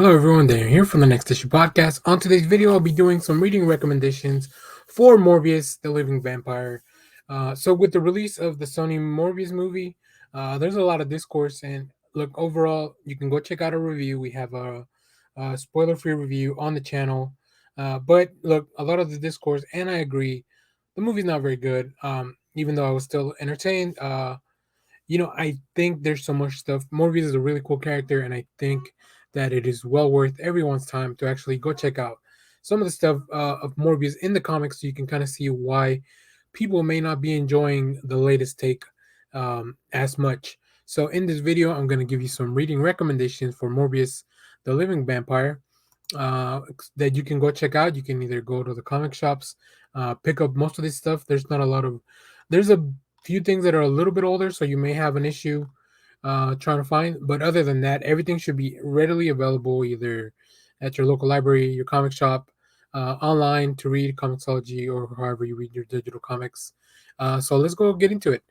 Hello everyone, Daniel here from the Next Issue Podcast. On today's video, I'll be doing some reading recommendations for Morbius, the Living Vampire. So with the release of the Sony Morbius movie, there's a lot of discourse. And look, overall, you can go check out a review. We have a spoiler-free review on the channel. But look, a lot of the discourse, and I agree, the movie's not very good. Even though I was still entertained. I think there's so much stuff. Morbius is a really cool character, and I think that it is well worth everyone's time to actually go check out some of the stuff of Morbius in the comics, so you can kind of see why people may not be enjoying the latest take as much. So, in this video, I'm going to give you some reading recommendations for Morbius, the Living Vampire, uh, that you can go check out. You can either go to the comic shops, pick up most of this stuff. There's not a lot of, there's a few things that are a little bit older, so you may have an issue trying to find. But other than that, everything should be readily available either at your local library, your comic shop, online to read Comixology or however you read your digital comics. So let's go get into it.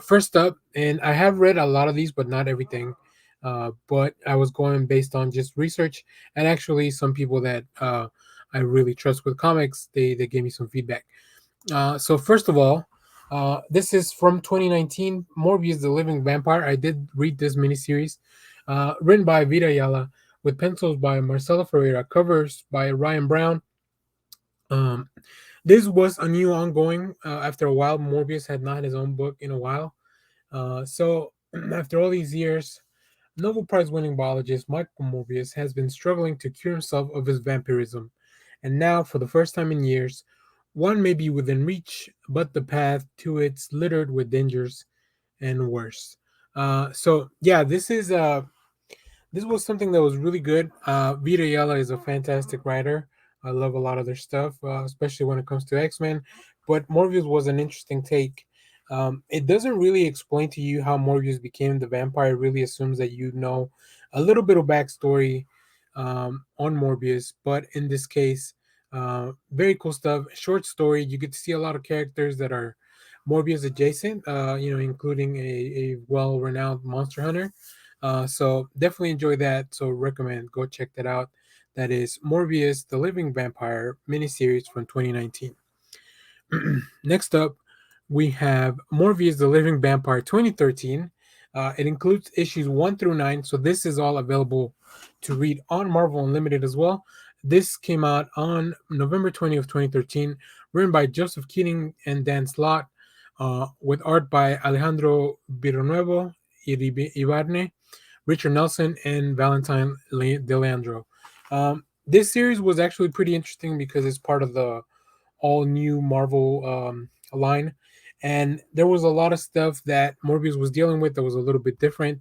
First up, and I have read a lot of these, but not everything. But I was going based on just research and actually some people that I really trust with comics. They gave me some feedback. So first of all, this is from 2019, Morbius the Living Vampire. I did read this miniseries, written by Vita Ayala, with pencils by Marcelo Ferreira, covers by Ryan Brown. Um, this was a new ongoing. After a while, Morbius had not had his own book in a while. So after all these years, Nobel Prize winning biologist Michael Morbius has been struggling to cure himself of his vampirism, and now, for the first time in years, one may be within reach, but the path to it's littered with dangers and worse. So yeah, this was something that was really good. Vita Yala is a fantastic writer. I love a lot of their stuff, especially when it comes to X-Men. But Morbius was an interesting take. It doesn't really explain to you how Morbius became the vampire. It really assumes that you know a little bit of backstory on Morbius. But in this case, very cool stuff. Short story. You get to see a lot of characters that are Morbius adjacent. Including a well-renowned monster hunter. So definitely enjoy that. So recommend go check that out. That is Morbius, the Living Vampire miniseries from 2019. Next up, we have Morbius, the Living Vampire 2013. It includes issues 1 through 9. So this is all available to read on Marvel Unlimited as well. This came out on November 20th of 2013, written by Joseph Keating and Dan Slott, with art by Alejandro Villanueva, Ibarne, Richard Nelson, and Valentine De Leandro. This series was actually pretty interesting because it's part of the all new Marvel line. And there was a lot of stuff that Morbius was dealing with that was a little bit different.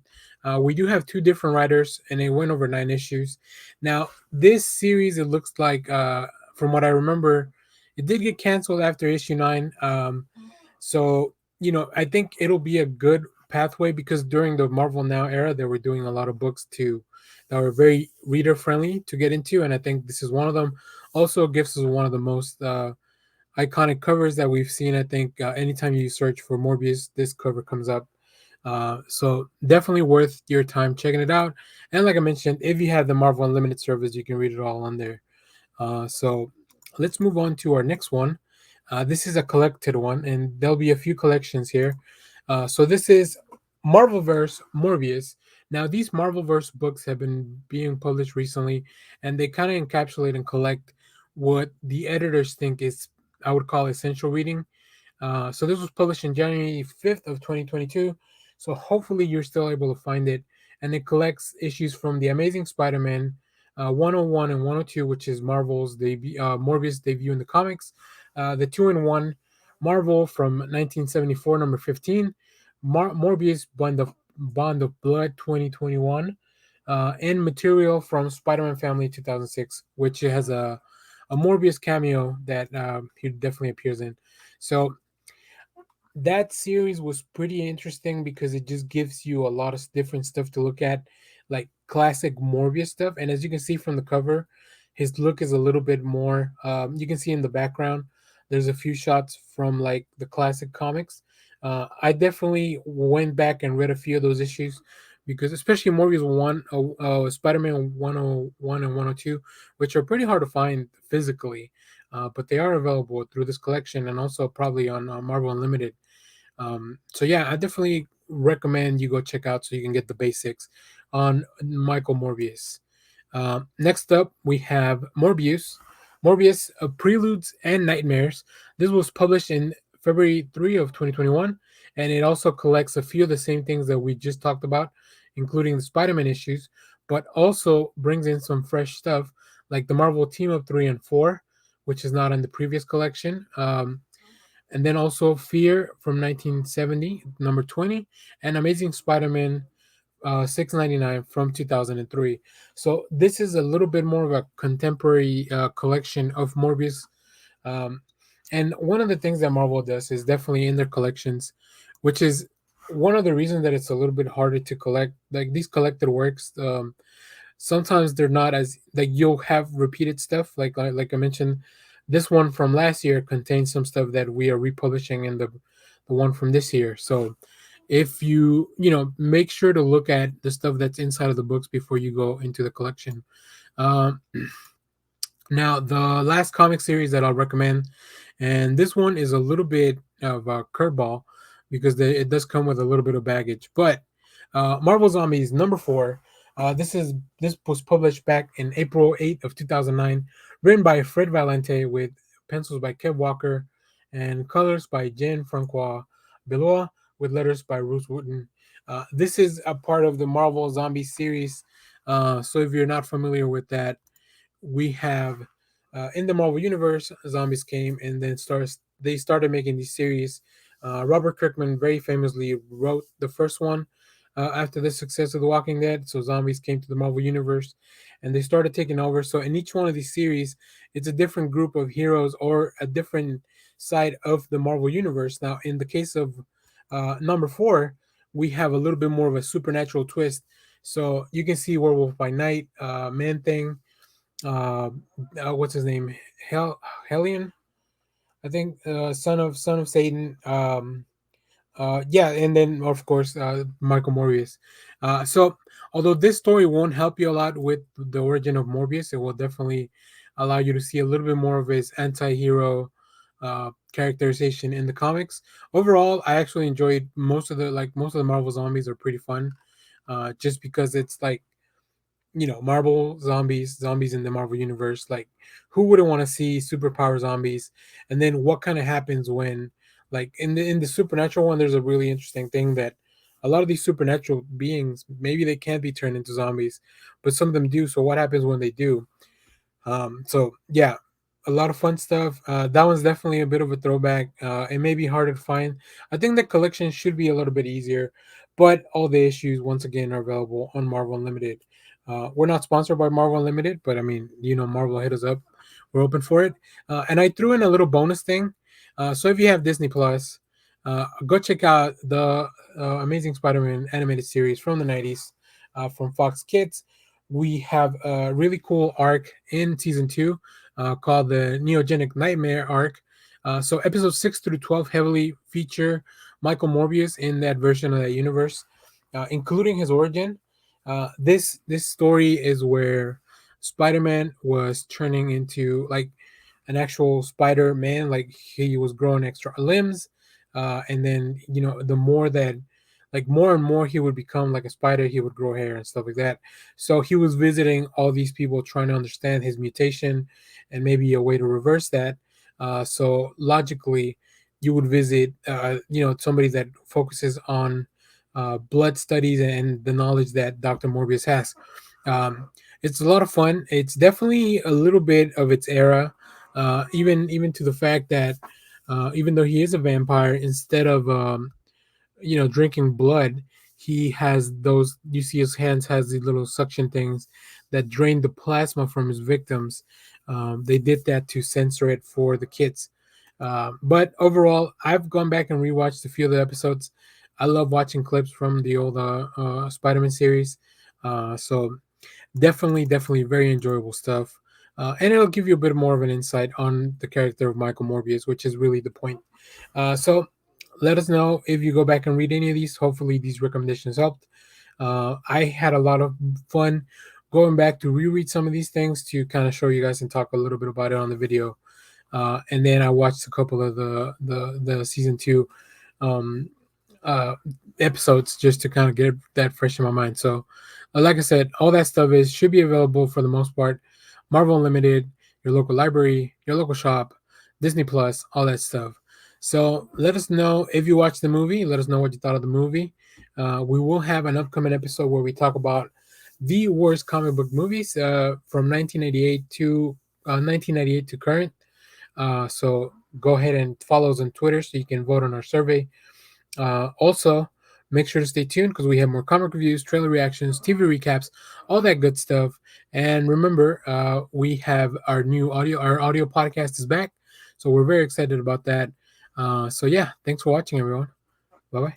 We do have two different writers, and it went over 9 issues. Now, this series, it looks like, from what I remember, it did get canceled after issue 9. So, I think it'll be a good pathway because during the Marvel Now era, they were doing a lot of books that were very reader friendly to get into, and I think this is one of them. Also, Gifts is one of the most iconic covers that we've seen. I think anytime you search for Morbius, this cover comes up. So definitely worth your time checking it out. And like I mentioned, if you have the Marvel Unlimited service, you can read it all on there. So let's move on to our next one. This is a collected one, and there'll be a few collections here. So this is Marvelverse Morbius. Now, these Marvelverse books have been being published recently, and they kind of encapsulate and collect what the editors think is, I would call, essential reading. So this was published in January 5th of 2022. So hopefully you're still able to find it. And it collects issues from The Amazing Spider-Man 101 and 102, which is Marvel's Morbius debut in the comics. The 2-in-1 Marvel from 1974, number 15. Morbius Bond of Blood 2021. And material from Spider-Man Family 2006, which has a Morbius cameo that he definitely appears in. So that series was pretty interesting because it just gives you a lot of different stuff to look at, like classic Morbius stuff. And as you can see from the cover, his look is a little bit more. You can see in the background, there's a few shots from like the classic comics. I definitely went back and read a few of those issues because especially Morbius one, Spider-Man 101 and 102, which are pretty hard to find physically, but they are available through this collection and also probably on Marvel Unlimited. So yeah, I definitely recommend you go check out so you can get the basics on Michael Morbius. Next up, we have Morbius, Preludes and Nightmares. This was published in February 3 of 2021, and it also collects a few of the same things that we just talked about, including the Spider-Man issues, but also brings in some fresh stuff like the Marvel Team Up 3 and 4, which is not in the previous collection. And then also Fear from 1970, number 20, and Amazing Spider-Man 699 from 2003. So this is a little bit more of a contemporary collection of Morbius. Um, and one of the things that Marvel does is definitely in their collections, which is one of the reasons that it's a little bit harder to collect. Like these collected works, sometimes they're not as like you'll have repeated stuff. Like I mentioned, this one from last year contains some stuff that we are republishing in the one from this year. So if make sure to look at the stuff that's inside of the books before you go into the collection. um, Now the last comic series that I'll recommend, and this one is a little bit of a curveball because it does come with a little bit of baggage, but Marvel Zombies number 4. This was published back in April 8th of 2009, written by Fred Valente with pencils by Kev Walker and colors by Jen Francois Beloa with letters by Bruce Wooten. This is a part of the Marvel Zombie series. So if you're not familiar with that, we have in the Marvel universe, zombies came and then they started making these series. Robert Kirkman very famously wrote the first one after the success of The Walking Dead. So zombies came to the Marvel universe and they started taking over. So in each one of these series, it's a different group of heroes or a different side of the Marvel universe. Now, in the case of number 4, we have a little bit more of a supernatural twist. So you can see Werewolf by Night, Man Thing, uh, what's his name? Hellion, I think, son of Satan. Yeah, and then of course Michael Morbius. So although this story won't help you a lot with the origin of Morbius, it will definitely allow you to see a little bit more of his anti-hero characterization in the comics. Overall, I actually enjoyed most of the Marvel zombies are pretty fun, just because it's like Marvel zombies in the Marvel universe. Like, who wouldn't want to see superpower zombies? And then what kind of happens when, like, in the supernatural one, there's a really interesting thing that a lot of these supernatural beings maybe they can't be turned into zombies, but some of them do. So what happens when they do? So yeah, a lot of fun stuff. That one's definitely a bit of a throwback. It may be harder to find. I think the collection should be a little bit easier, but all the issues once again are available on Marvel Unlimited. We're not sponsored by Marvel Unlimited, but I mean, Marvel hit us up. We're open for it. And I threw in a little bonus thing. So if you have Disney Plus, go check out the Amazing Spider-Man animated series from the 90s from Fox Kids. We have a really cool arc in season 2 called the Neogenic Nightmare arc. So episodes 6 through 12 heavily feature Michael Morbius in that version of that universe, including his origin. This story is where Spider-Man was turning into like an actual Spider-Man, like he was growing extra limbs, and then the more that like more and more he would become like a spider, he would grow hair and stuff like that. So he was visiting all these people trying to understand his mutation and maybe a way to reverse that. So logically, you would visit somebody that focuses on blood studies and the knowledge that Dr. Morbius has. It's a lot of fun. It's definitely a little bit of its era, even to the fact that even though he is a vampire, instead of drinking blood, he has those. You see, his hands has these little suction things that drain the plasma from his victims. They did that to censor it for the kids. But overall, I've gone back and rewatched a few of the episodes. I love watching clips from the old Spider-Man series. So definitely very enjoyable stuff. And it'll give you a bit more of an insight on the character of Michael Morbius, which is really the point. So let us know if you go back and read any of these. Hopefully, these recommendations helped. I had a lot of fun going back to reread some of these things to kind of show you guys and talk a little bit about it on the video. And then I watched a couple of the season two um, uh, episodes just to kind of get that fresh in my mind. So, like I said, all that stuff should be available for the most part. Marvel Unlimited, your local library, your local shop, Disney Plus, all that stuff. So let us know if you watched the movie. Let us know what you thought of the movie. We will have an upcoming episode where we talk about the worst comic book movies from 1998 to current. So go ahead and follow us on Twitter so you can vote on our survey. Also, make sure to stay tuned because we have more comic reviews, trailer reactions, TV recaps, all that good stuff. And remember, we have our new audio. Our audio podcast is back, so we're very excited about that. So yeah, thanks for watching, everyone. Bye bye.